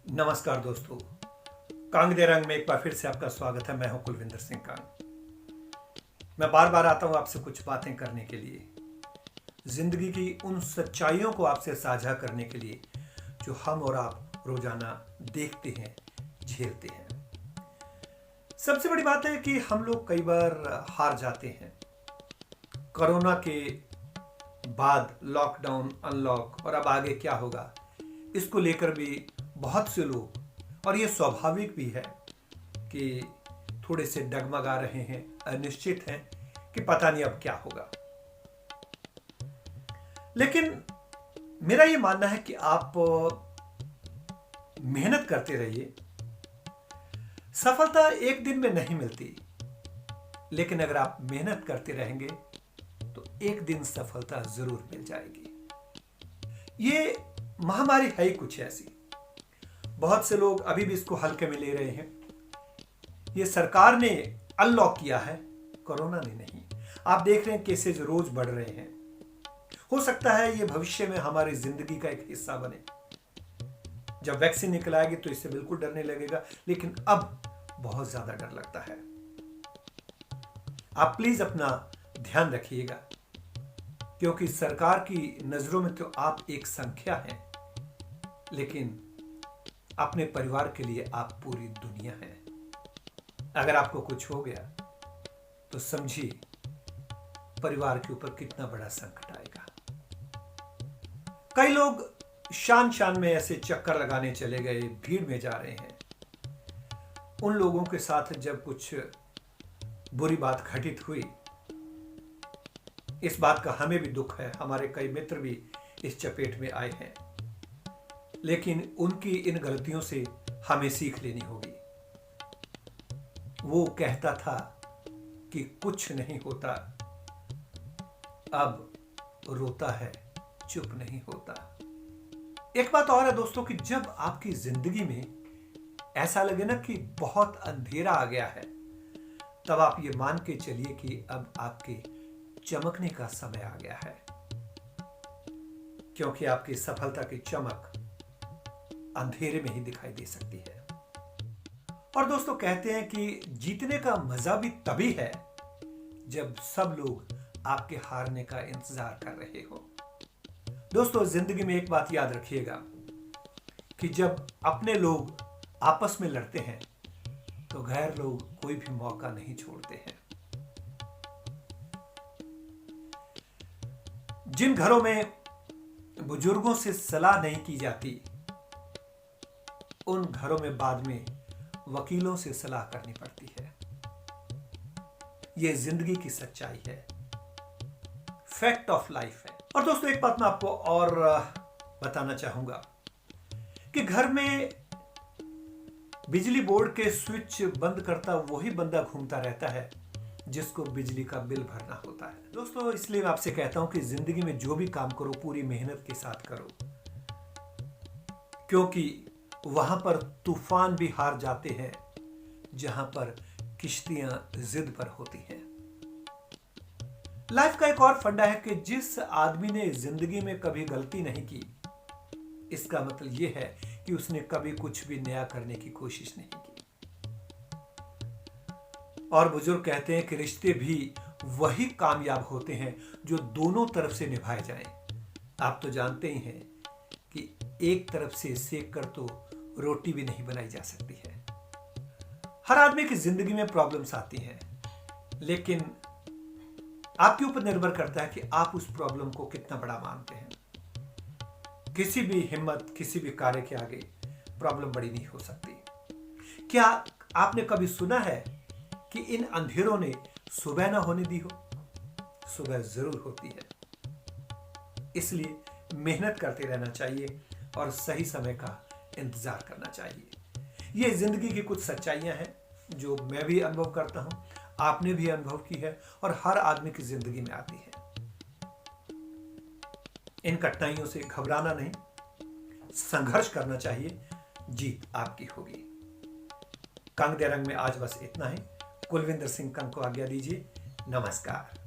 नमस्कार दोस्तों, कांग दे रंग में एक बार फिर से आपका स्वागत है। मैं हूं कुलविंदर सिंह कांग। मैं बार बार आता हूं आपसे कुछ बातें करने के लिए, जिंदगी की उन सच्चाइयों को आपसे साझा करने के लिए जो हम और आप रोजाना देखते हैं, झेलते हैं। सबसे बड़ी बात है कि हम लोग कई बार हार जाते हैं। कोरोना के बाद लॉकडाउन, अनलॉक और अब आगे क्या होगा, इसको लेकर भी बहुत से लोग, और ये स्वाभाविक भी है कि थोड़े से डगमगा रहे हैं, अनिश्चित हैं कि पता नहीं अब क्या होगा। लेकिन मेरा ये मानना है कि आप मेहनत करते रहिए। सफलता एक दिन में नहीं मिलती, लेकिन अगर आप मेहनत करते रहेंगे तो एक दिन सफलता जरूर मिल जाएगी। ये महामारी है ही कुछ ऐसी। बहुत से लोग अभी भी इसको हल्के में ले रहे हैं। ये सरकार ने अनलॉक किया है, कोरोना ने नहीं। आप देख रहे हैं केसेस रोज बढ़ रहे हैं। हो सकता है ये भविष्य में हमारी जिंदगी का एक हिस्सा बने। जब वैक्सीन निकल आएगी तो इससे बिल्कुल डरने लगेगा, लेकिन अब बहुत ज्यादा डर लगता है। आप प्लीज अपना ध्यान रखिएगा, क्योंकि सरकार की नजरों में तो आप एक संख्या हैं, लेकिन अपने परिवार के लिए आप पूरी दुनिया हैं। अगर आपको कुछ हो गया तो समझिए परिवार के ऊपर कितना बड़ा संकट आएगा। कई लोग शान शान में ऐसे चक्कर लगाने चले गए, भीड़ में जा रहे हैं। उन लोगों के साथ जब कुछ बुरी बात घटित हुई, इस बात का हमें भी दुख है। हमारे कई मित्र भी इस चपेट में आए हैं, लेकिन उनकी इन गलतियों से हमें सीख लेनी होगी। वो कहता था कि कुछ नहीं होता, अब रोता है, चुप नहीं होता। एक बात और है दोस्तों कि जब आपकी जिंदगी में ऐसा लगे ना कि बहुत अंधेरा आ गया है, तब आप ये मान के चलिए कि अब आपके चमकने का समय आ गया है, क्योंकि आपकी सफलता की चमक अंधेरे में ही दिखाई दे सकती है। और दोस्तों, कहते हैं कि जीतने का मजा भी तभी है जब सब लोग आपके हारने का इंतजार कर रहे हो। दोस्तों, जिंदगी में एक बात याद रखिएगा कि जब अपने लोग आपस में लड़ते हैं तो गैर लोग कोई भी मौका नहीं छोड़ते हैं। जिन घरों में बुजुर्गों से सलाह नहीं की जाती, उन घरों में बाद में वकीलों से सलाह करनी पड़ती है। यह जिंदगी की सच्चाई है, फैक्ट ऑफ लाइफ है। और दोस्तों, एक बात मैं आपको और बताना चाहूंगा कि घर में बिजली बोर्ड के स्विच बंद करता वही बंदा घूमता रहता है जिसको बिजली का बिल भरना होता है। दोस्तों, इसलिए मैं आपसे कहता हूं कि जिंदगी में जो भी काम करो पूरी मेहनत के साथ करो, क्योंकि वहां पर तूफान भी हार जाते हैं जहां पर किश्तियां जिद पर होती हैं। लाइफ का एक और फंडा है कि जिस आदमी ने जिंदगी में कभी गलती नहीं की, इसका मतलब यह है कि उसने कभी कुछ भी नया करने की कोशिश नहीं की। और बुजुर्ग कहते हैं कि रिश्ते भी वही कामयाब होते हैं जो दोनों तरफ से निभाए जाएं। आप तो जानते ही हैं कि एक तरफ से सेक कर तो रोटी भी नहीं बनाई जा सकती है। हर आदमी की जिंदगी में प्रॉब्लम्स आती हैं, लेकिन आपके ऊपर निर्भर करता है कि आप उस प्रॉब्लम को कितना बड़ा मानते हैं। किसी भी हिम्मत, किसी भी कार्य के आगे प्रॉब्लम बड़ी नहीं हो सकती। क्या आपने कभी सुना है कि इन अंधेरों ने सुबह ना होने दी हो? सुबह जरूर होती है। इसलिए मेहनत करते रहना चाहिए और सही समय का इंतजार करना चाहिए। ये जिंदगी की कुछ सच्चाइयां हैं जो मैं भी अनुभव करता हूं, आपने भी अनुभव की है और हर आदमी की जिंदगी में आती है। इन कठिनाइयों से घबराना नहीं, संघर्ष करना चाहिए, जीत आपकी होगी। कंग दे रंग में आज बस इतना ही। कुलविंदर सिंह कंग को आज्ञा दीजिए। नमस्कार।